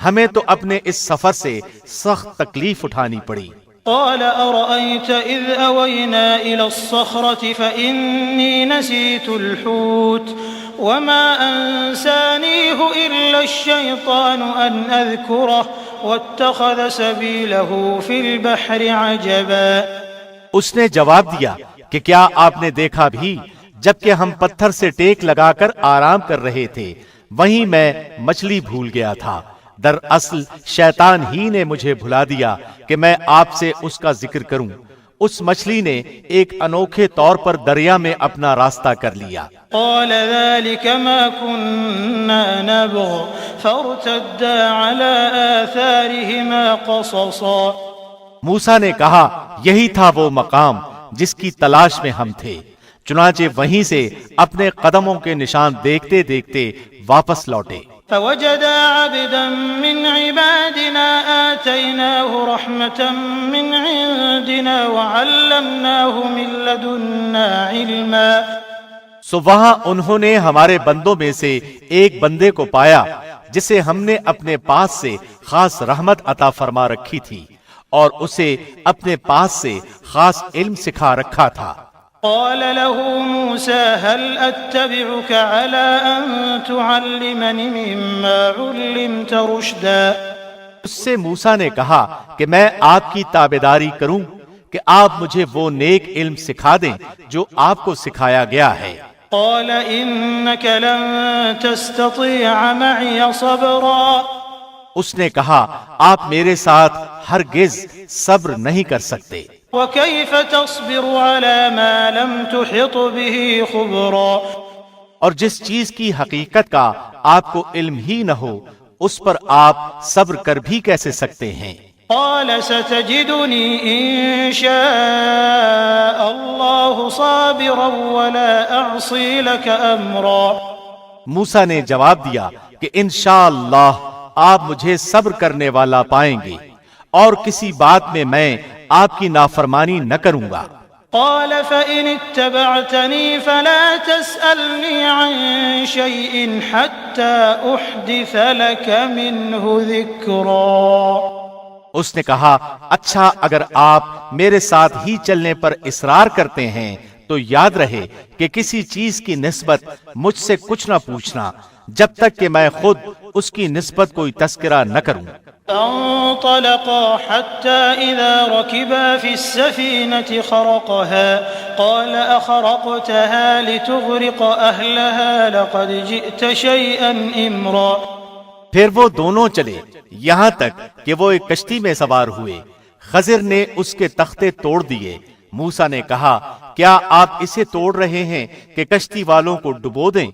ہمیں تو اپنے اس سفر سے سخت تکلیف اٹھانی پڑی۔ قال أرأيت إذ أوينا إلى الصخرة فإني نسيت الحوت وما أنسانيه إلا الشيطان أن أذكره واتخذ سبيله في البحر عجبا۔ اس نے جواب دیا کہ کیا آپ نے دیکھا بھی جبکہ ہم پتھر سے ٹیک لگا کر آرام کر رہے تھے، وہیں میں مچھلی بھول گیا تھا۔ دراصل شیطان ہی نے مجھے بھلا دیا کہ میں آپ سے اس کا ذکر کروں۔ اس مچھلی نے ایک انوکھے طور پر دریا میں اپنا راستہ کر لیا۔ قال ذلك ما كنا نبغ فارتدا على آثارهما قصصا۔ موسیٰ نے کہا یہی تھا وہ مقام جس کی تلاش میں ہم تھے، چنانچہ وہیں سے اپنے قدموں کے نشان دیکھتے دیکھتے واپس لوٹے۔ فوجدا عبدا من عبادنا آتيناه رحمة من عندنا وعلمناه من لدنا علما۔ سو وہاں انہوں نے ہمارے بندوں میں سے ایک بندے کو پایا جسے ہم نے اپنے پاس سے خاص رحمت عطا فرما رکھی تھی اور اسے اپنے پاس سے خاص علم سکھا رکھا تھا۔ قال له موسى هل أتبعك على أن تعلمني مما علمت رشدا۔ اس سے موسیٰ نے کہا کہ میں آپ کی تابعداری کروں کہ آپ مجھے وہ نیک علم سکھا دیں جو آپ کو سکھایا گیا ہے۔ قال إنك لن تستطيع معي صبرا۔ اس نے کہا آپ میرے ساتھ ہرگز صبر نہیں کر سکتے۔ وكيف تصبر على ما لم تحط به خبرا۔ اور جس چیز کی حقیقت کا آپ کو علم ہی نہ ہو اس پر آپ صبر کر بھی کیسے سکتے ہیں؟ قال ستجدني إن شاء الله صابرا ولا أعصي لك أمرا۔ موسیٰ نے جواب دیا کہ انشاءاللہ آپ مجھے صبر کرنے والا پائیں گے اور کسی بات میں آپ کی نافرمانی نہ کروں گا۔ قال فإن اتبعتني فلا تسألني عن شيء حتى أحدث لك منه ذكرا۔ اس نے کہا اچھا اگر آپ میرے ساتھ ہی چلنے پر اصرار کرتے ہیں تو یاد رہے کہ کسی چیز کی نسبت مجھ سے کچھ نہ پوچھنا جب تک کہ میں خود اس کی نسبت کوئی تذکرہ نہ کروں۔ فانطلقا حتى إذا ركبا في السفينة خرقها قال أخرقتها لتغرق أهلها لقد جئت شيئا إمرا۔ پھر وہ دونوں چلے یہاں تک کہ وہ ایک کشتی میں سوار ہوئے، خضر نے اس کے تختے توڑ دیے۔ موسیٰ نے کہا کیا آپ اسے توڑ رہے ہیں کہ کشتی والوں کو ڈبو دیں؟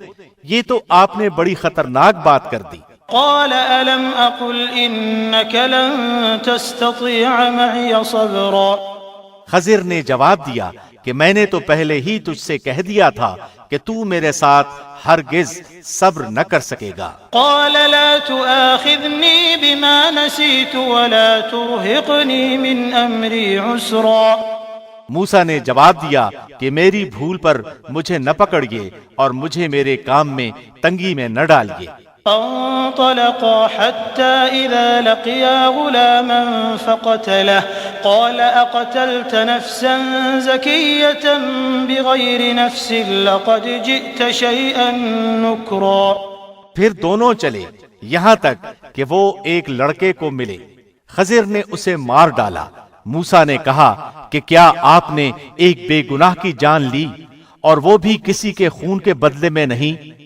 یہ تو آپ نے بڑی خطرناک بات کر دی۔ قال ألم أقل إنك لن تستطيع معي صبرا۔ خضر نے جواب دیا کہ میں نے تو پہلے ہی تجھ سے کہہ دیا تھا کہ تو میرے ساتھ ہرگز صبر نہ کر سکے گا۔ قال لا تؤاخذني بما نسيت ولا ترهقني من أمري عسرا۔ موسیٰ نے جواب دیا کہ میری بھول پر مجھے نہ پکڑیے اور مجھے میرے کام میں تنگی میں نہ ڈالیے۔ فانطلقا حتى إذا لقيا غلاما فقتله قال أقتلت نفسا زكية بغير نفس لقد جئت شيئا نكرا۔ پھر دونوں چلے یہاں تک کہ وہ ایک لڑکے کو ملے، خضر نے اسے مار ڈالا۔ موسیٰ نے کہا کہ کیا آپ نے ایک بے گناہ کی جان لی اور وہ بھی کسی کے خون کے بدلے میں نہیں؟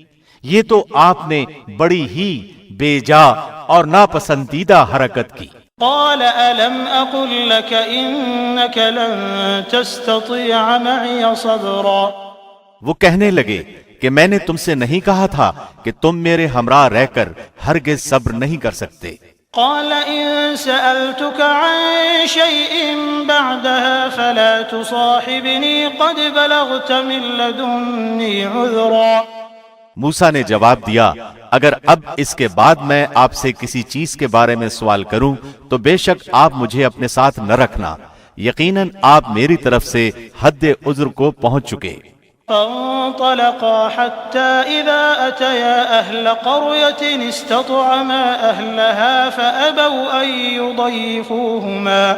یہ تو آپ نے بڑی ہی بے جا اور ناپسندیدہ حرکت کی۔ قال ألم أقل لك إنك لن تستطيع معي صبرا۔ وہ کہنے لگے کہ میں نے تم سے نہیں کہا تھا کہ تم میرے ہمراہ رہ کر ہرگز صبر نہیں کر سکتے۔ قال إن سألتك عن شيء بعدها فلا تصاحبني قد بلغت من لدني عذرا۔ موسیٰ نے جواب دیا اگر اب اس کے بعد میں آپ سے کسی چیز کے بارے میں سوال کروں تو بے شک آپ مجھے اپنے ساتھ نہ رکھنا، یقیناً آپ میری طرف سے حد عذر کو پہنچ چکے۔ فانطلقا حتى إذا أتيا أهل قرية استطعما أهلها فأبوا أن يضيفوهما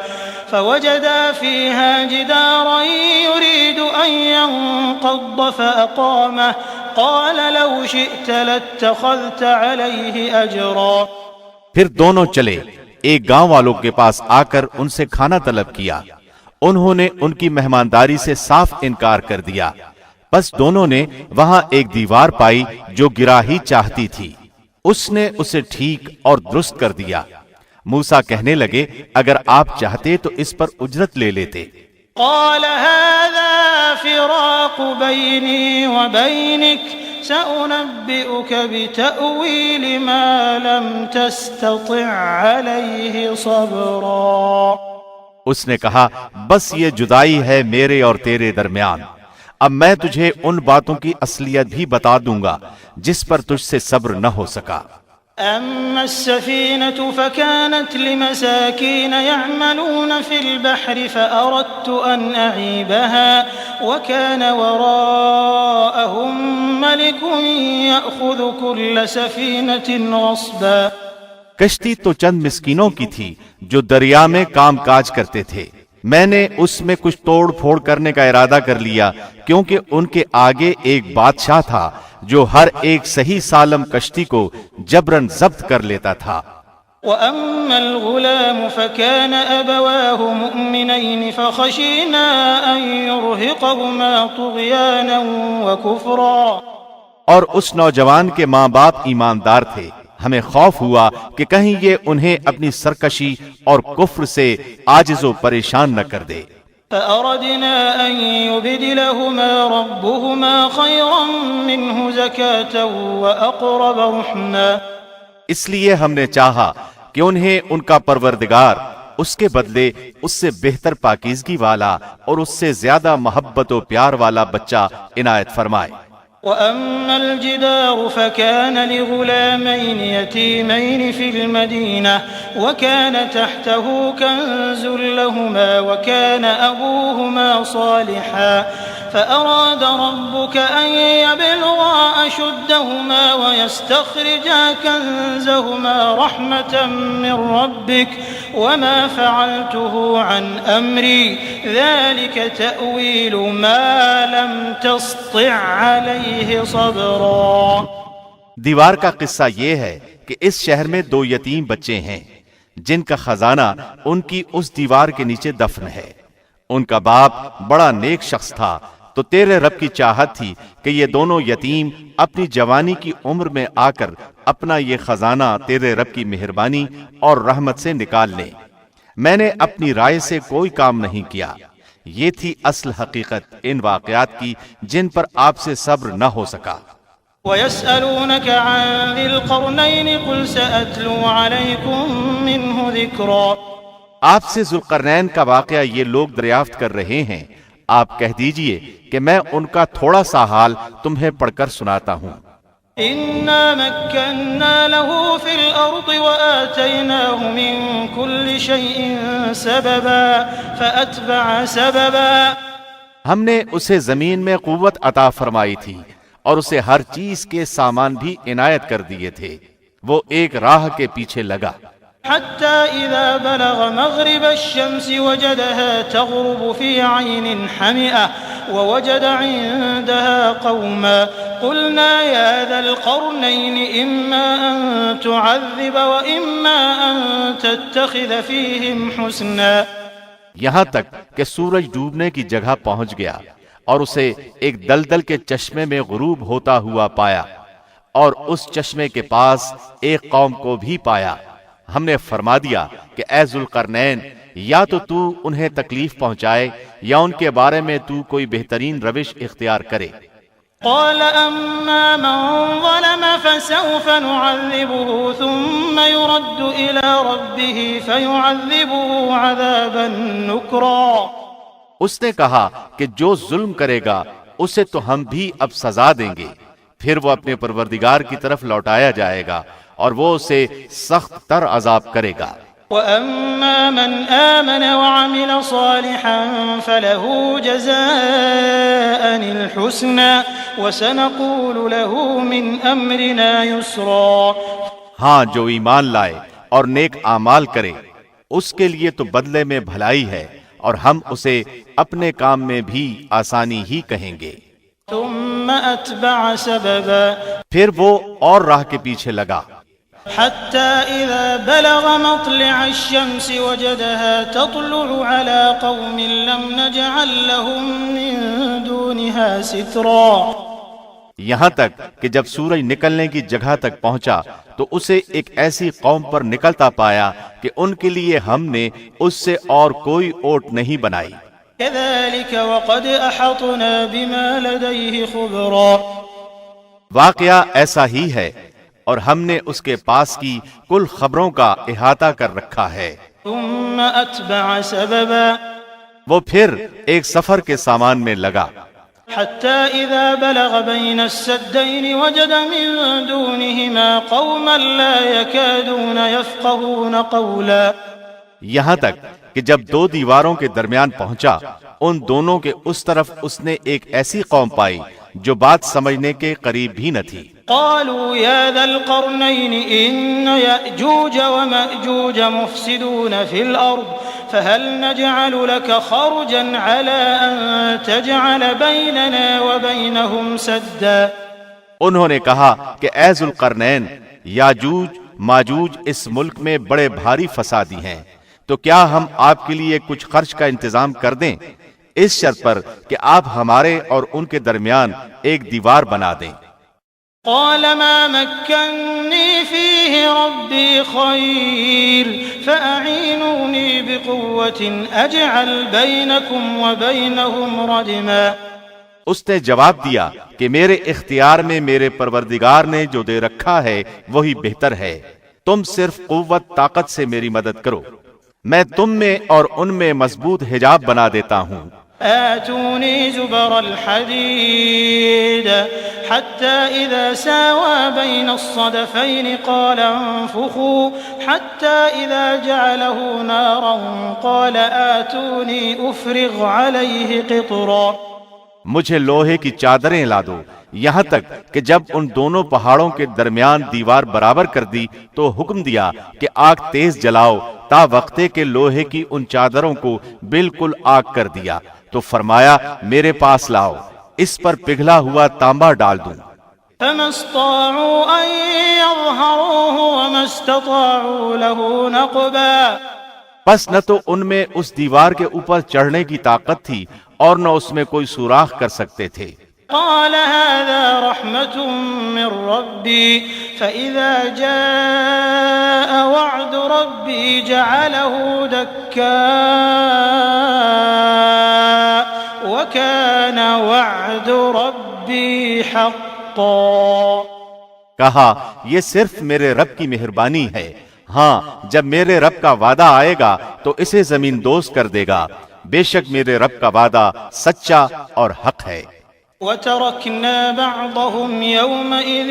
فوجدا فيها جدارا يريد أن ينقض فأقامه قال لو شئت لاتخذت عليه أجرا. پھر دونوں چلے ایک گاؤں والوں کے پاس آ کر ان سے کھانا طلب کیا. انہوں نے ان کی مہمانداری سے صاف انکار کر دیا. بس دونوں نے وہاں ایک دیوار پائی جو گرا ہی چاہتی تھی. اس نے اسے ٹھیک اور درست کر دیا. موسیٰ کہنے لگے اگر آپ چاہتے تو اس پر اجرت لے لیتے. قال هذا فراق بيني وبينك سأنبئك بتأويل ما لم تستطع عليه صبرا. اس نے کہا بس یہ جدائی ہے میرے اور تیرے درمیان. اب میں تجھے ان باتوں کی اصلیت بھی بتا دوں گا جس پر تجھ سے صبر نہ ہو سکا. أما السفينة فكانت لمساكين يعملون في البحر فأردت أن أعيبها وكان وراءهم ملك يأخذ كل سفينة غصبا. کشتی تو چند مسکینوں کی تھی جو دریا میں کام کاج کرتے تھے. میں نے اس میں کچھ توڑ پھوڑ کرنے کا ارادہ کر لیا کیونکہ ان کے آگے ایک بادشاہ تھا جو ہر ایک صحیح سالم کشتی کو جبراً ضبط کر لیتا تھا. وَأَمَّا الْغُلَامُ فَكَانَ أَبَوَاهُ مُؤْمِنَيْنِ فَخَشِينَا أَن يُرْهِقَهُمَا طُغْيَانًا وَكُفْرًا. اور اس نوجوان کے ماں باپ ایماندار تھے. ہمیں خوف ہوا کہ کہیں یہ انہیں اپنی سرکشی اور کفر سے عاجز و پریشان نہ کر دے. فأردنا أن يبدلهما ربهما خيرا منه زكاة وأقرب رحما. اس لیے ہم نے چاہا کہ انہیں ان کا پروردگار اس کے بدلے اس سے بہتر پاکیزگی والا اور اس سے زیادہ محبت و پیار والا بچہ عنایت فرمائے. وأما الجدار فكان لغلامين يتيمين في المدينة وكان تحته كنز لهما وكان أبوهما صالحا فأراد ربك أن يبلغا أشدهما ويستخرجا كنزهما رحمة من ربك وما فعلته عن أمري ذلك تأويل ما لم تسطع عليه صبرا. دیوار کا قصہ یہ ہے کہ اس شہر میں دو یتیم بچے ہیں جن کا خزانہ ان کی اس دیوار کے نیچے دفن ہے. ان کا باپ بڑا نیک شخص تھا تو تیرے رب کی چاہت تھی کہ یہ دونوں یتیم اپنی جوانی کی عمر میں آ کر اپنا یہ خزانہ تیرے رب کی مہربانی اور رحمت سے نکال لیں. میں نے اپنی رائے سے کوئی کام نہیں کیا. یہ تھی اصل حقیقت ان واقعات کی جن پر آپ سے صبر نہ ہو سکا. وَيَسْأَلُونَكَ عَنْ ذِي الْقَرْنَيْنِ قُلْ سَأَتْلُو عَلَيْكُمْ مِنْهُ ذِكْرًا. آپ سے ذوالقرنین کا واقعہ یہ لوگ دریافت کر رہے ہیں. آپ کہہ دیجئے کہ میں ان کا تھوڑا سا حال تمہیں پڑھ کر سناتا ہوں. إِنَّا مَكَّنَّا لَهُ فِي الْأَرْضِ وَآتَيْنَاهُ مِن كُلِّ شَيْءٍ سَبَبًا فَأَتْبَعَ سَبَبًا. ہم نے اسے زمین میں قوت عطا فرمائی تھی اور اسے ہر چیز کے سامان بھی عنایت کر دیے تھے. وہ ایک راہ کے پیچھے لگا. حتى إذا بلغ مغرب الشمس وجدها تغرب في عين حمئة ووجد عندها قوما قلنا يا ذا القرنين إما أن تعذب وإما أن تتخذ فيهم حسنا. یہاں تک کہ سورج ڈوبنے کی جگہ پہنچ گیا اور اسے ایک دلدل کے چشمے میں غروب ہوتا ہوا پایا اور اس چشمے کے پاس ایک قوم کو بھی پایا. ہم نے فرما دیا کہ اے ذوالقرنین یا تو انہیں تکلیف پہنچائے یا ان کے بارے میں تو کوئی بہترین روش اختیار کرے. قال أما من ظلم فسوف نعذبه ثم يرد إلى ربه فيعذبه عذابا نكرا. اس نے کہا کہ جو ظلم کرے گا اسے تو ہم بھی اب سزا دیں گے، پھر وہ اپنے پروردگار کی طرف لوٹایا جائے گا اور وہ اسے سخت تر عذاب کرے گا. وَأَمَّا مَنْ آمَنَ وَعَمِلَ صَالِحًا فَلَهُ جَزَاءً الْحُسْنَى وَسَنَقُولُ لَهُ مِنْ أَمْرِنَا يُسْرًا۔ ہاں، جو ایمان لائے اور نیک اعمال کرے اس کے لیے تو بدلے میں بھلائی ہے، اور ہم اسے اپنے کام میں بھی آسانی ہی کہیں گے۔ ثم أتبع سببا، پھر وہ اور راہ کے پیچھے لگا، حتى إذا بلغ مطلع الشمس وجدها تطلع على قوم لم نجعل لهم من دونها سترا، یہاں تک کہ جب سورج نکلنے کی جگہ تک پہنچا تو اسے ایک ایسی قوم پر نکلتا پایا کہ ان کے لیے ہم نے اس سے اور کوئی اوٹ نہیں بنائی۔ كذلك وقد أحطنا بما لديه خبرا، واقعہ ایسا ہی ہے، اور ہم نے اس کے پاس کی کل خبروں کا احاطہ کر رکھا ہے۔ ثم أتبع سببا، وہ پھر ایک سفر کے سامان میں لگا، حتى إذا بلغ بين السدين وجد من دونهما قوما لا يكادون يفقهون قولا، یہاں تک کہ جب دو دیواروں کے درمیان پہنچا ان دونوں کے اس طرف اس نے ایک ایسی قوم پائی جو بات سمجھنے کے قریب بھی نہ تھی۔ قالوا يا ذا القرنين إن يأجوج ومأجوج مفسدون في الأرض فهل نجعل لك خرجا على أن تجعل بيننا وبينهم سدا، انہوں نے کہا کہ اے ذوالقرنین، یاجوج ماجوج اس ملک میں بڑے بھاری فسادی ہیں، تو کیا ہم آپ کے لیے کچھ خرچ کا انتظام کر دیں، اس شرط پر کہ آپ ہمارے اور ان کے درمیان ایک دیوار بنا دیں۔ قال ما مكنني فيه ربي خير فأعينوني بقوة أجعل بينكم وبينهم ردما، اس نے جواب دیا کہ میرے اختیار میں میرے پروردگار نے جو دے رکھا ہے وہی بہتر ہے، تم صرف قوت طاقت سے میری مدد کرو، میں تم میں اور ان میں مضبوط حجاب بنا دیتا ہوں۔ آتوني زبر الحديد حتى إذا ساوى بين الصدفين قال انفخوا حتى إذا جعله نارا قال آتوني أفرغ عليه قطرا، مجھے لوہے کی چادریں لا دو، یہاں تک کہ جب ان دونوں پہاڑوں کے درمیان دیوار برابر کر دی تو حکم دیا کہ آگ تیز جلاؤ، تا وقتے کے لوہے کی ان چادروں کو بالکل آگ کر دیا، تو فرمایا میرے پاس لاؤ، اس پر پگھلا ہوا تانبا ڈال دوں۔ فما استطاعوا أن يظهروه وما استطاعوا له نقبا، پس نہ تو ان میں اس دیوار کے اوپر چڑھنے کی طاقت تھی اور نہ اس میں کوئی سوراخ کر سکتے تھے۔ قال هذا رحمة من ربي فإذا جاء وعد ربي جعله دكا وكان وعد ربي حقا، کہا یہ صرف میرے رب کی مہربانی ہے، ہاں جب میرے رب کا وعدہ آئے گا تو اسے زمین دوز کر دے گا، بے شک میرے رب کا وعدہ سچا اور حق ہے۔ وتركنا بعضهم يومئذ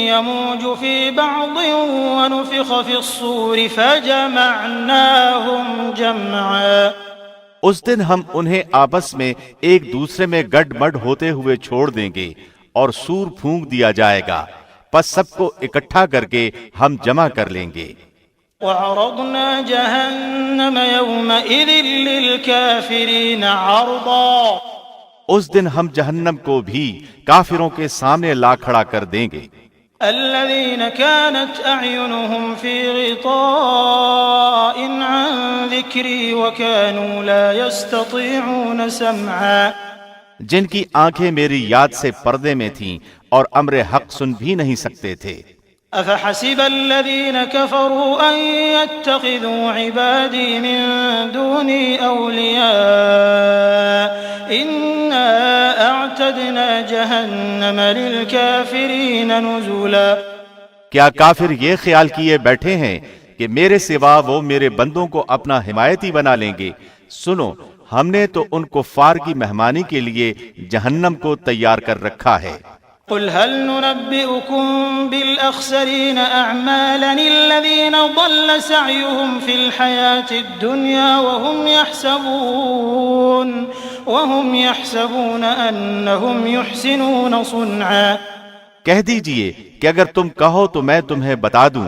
يموج في بعض ونفخ في الصور فجمعناهم جمعا، اس دن ہم انہیں آپس میں ایک دوسرے میں گڈ مڈ ہوتے ہوئے چھوڑ دیں گے اور سور پھونک دیا جائے گا، پس سب کو اکٹھا کر کے ہم جمع کر لیں گے۔ وعرضنا جهنم يومئذ للكافرين عرضا، اس دن ہم جہنم کو بھی کافروں کے سامنے لا کھڑا کر دیں گے۔ الذين كانت أعينهم في غطاء عن ذكري وكانوا لا يستطيعون سمعا، جن کی آنکھیں میری یاد سے پردے میں تھیں اور امر حق سن بھی نہیں سکتے تھے۔ أفحسب الذين كفروا أن يتخذوا عبادي من دوني أولياء إنا أعتدنا جهنم للكافرين نزلا، کیا کافر یہ خیال کیے بیٹھے ہیں کہ میرے سوا وہ میرے بندوں کو اپنا حمایتی بنا لیں گے؟ سنو، ہم نے تو ان کفار کی مہمانی کے لیے جہنم کو تیار کر رکھا ہے۔ قل هل ننبئكم بالأخسرين أعمالا الذين ضل سعيهم في الحياة الدنيا وهم يحسبون أنهم يحسنون صنعا۔ کہہ دیجئے کہ اگر تم کہو تو میں تمہیں بتا دوں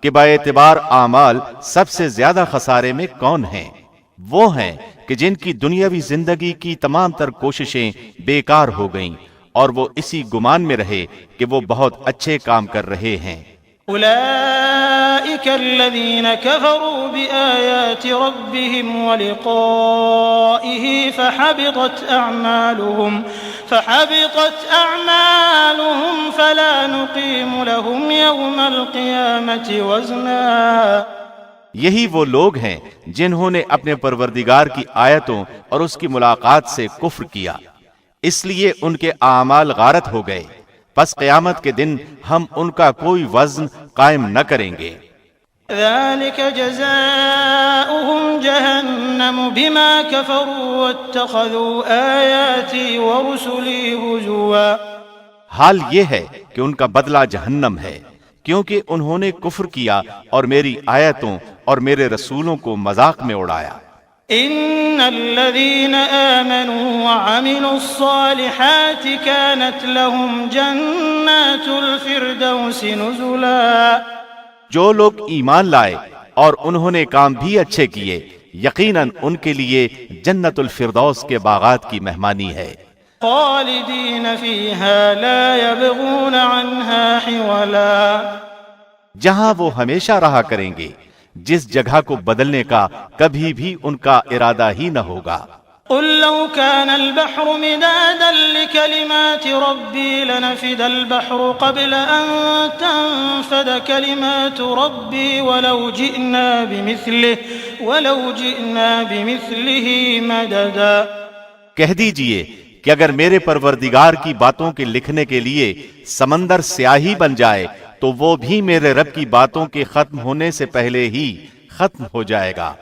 کہ باعتبار اعمال سب سے زیادہ خسارے میں کون ہیں۔ وہ ہیں کہ جن کی دنیاوی زندگی کی تمام تر کوششیں بیکار ہو گئیں اور وہ اسی گمان میں رہے کہ وہ بہت اچھے کام کر رہے ہیں۔ أولئك الذين كفروا بآيات ربهم ولقائه فحبطت أعمالهم فلا نقيم لهم يوم القيامة وزنا۔ یہی وہ لوگ ہیں جنہوں نے اپنے پروردگار کی آیتوں اور اس کی ملاقات سے کفر کیا، اس لیے ان کے اعمال غارت ہو گئے، پس قیامت کے دن ہم ان کا کوئی وزن قائم نہ کریں گے۔ ذلك جزاؤهم جهنم بما كفروا واتخذوا آياتي ورسلي هزوا۔ حال یہ ہے کہ ان کا بدلہ جہنم ہے، کیونکہ انہوں نے کفر کیا اور میری آیتوں اور میرے رسولوں کو مذاق میں اڑایا۔ ان الذين آمنوا وعملوا الصالحات كانت لهم جنات الفردوس نزلا۔ جو لوگ ایمان لائے اور انہوں نے کام بھی اچھے کیے، یقیناً ان کے لیے جنت الفردوس کے باغات کی مہمانی ہے۔ خالدین فیہا لا یبغون عنہا حولا۔ جہاں وہ ہمیشہ رہا کریں گے، جس جگہ کو بدلنے کا کبھی بھی ان کا ارادہ ہی نہ ہوگا۔ قل لو كان البحر مدادا لكلمات ربي لنفد البحر قبل أن تنفد كلمات ربي ولو جئنا بمثله مددا۔ کہہ دیجئے کہ اگر میرے پروردگار کی باتوں کے لکھنے کے لیے سمندر سیاہی بن جائے تو وہ بھی میرے رب کی باتوں کے ختم ہونے سے پہلے ہی ختم ہو جائے گا،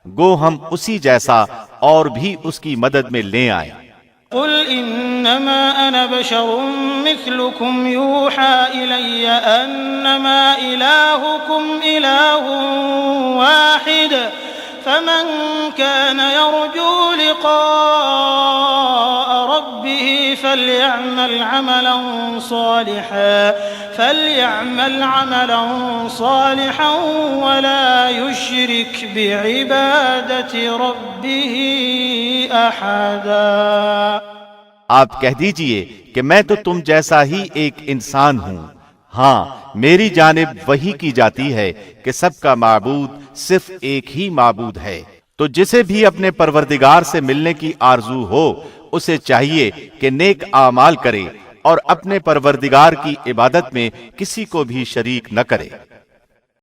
گو ہم اسی جیسا اور بھی اس کی مدد میں لے آئیں۔ قل انما انا بشر مثلكم يوحى الي انما الهكم اله واحد فمن كان يرجو لقاء ربه فليعمل عملا صالحا ولا يشرك بعبادة ربه أحدا۔ آپ کہہ دیجئے کہ میں تو تم جیسا ہی ایک انسان ہوں، ہاں میری جانب وحی کی جاتی ہے کہ سب کا معبود صرف ایک ہی معبود ہے، تو جسے بھی اپنے پروردگار سے ملنے کی آرزو ہو اسے چاہیے کہ نیک اعمال کرے اور اپنے پروردگار کی عبادت میں کسی کو بھی شریک نہ کرے۔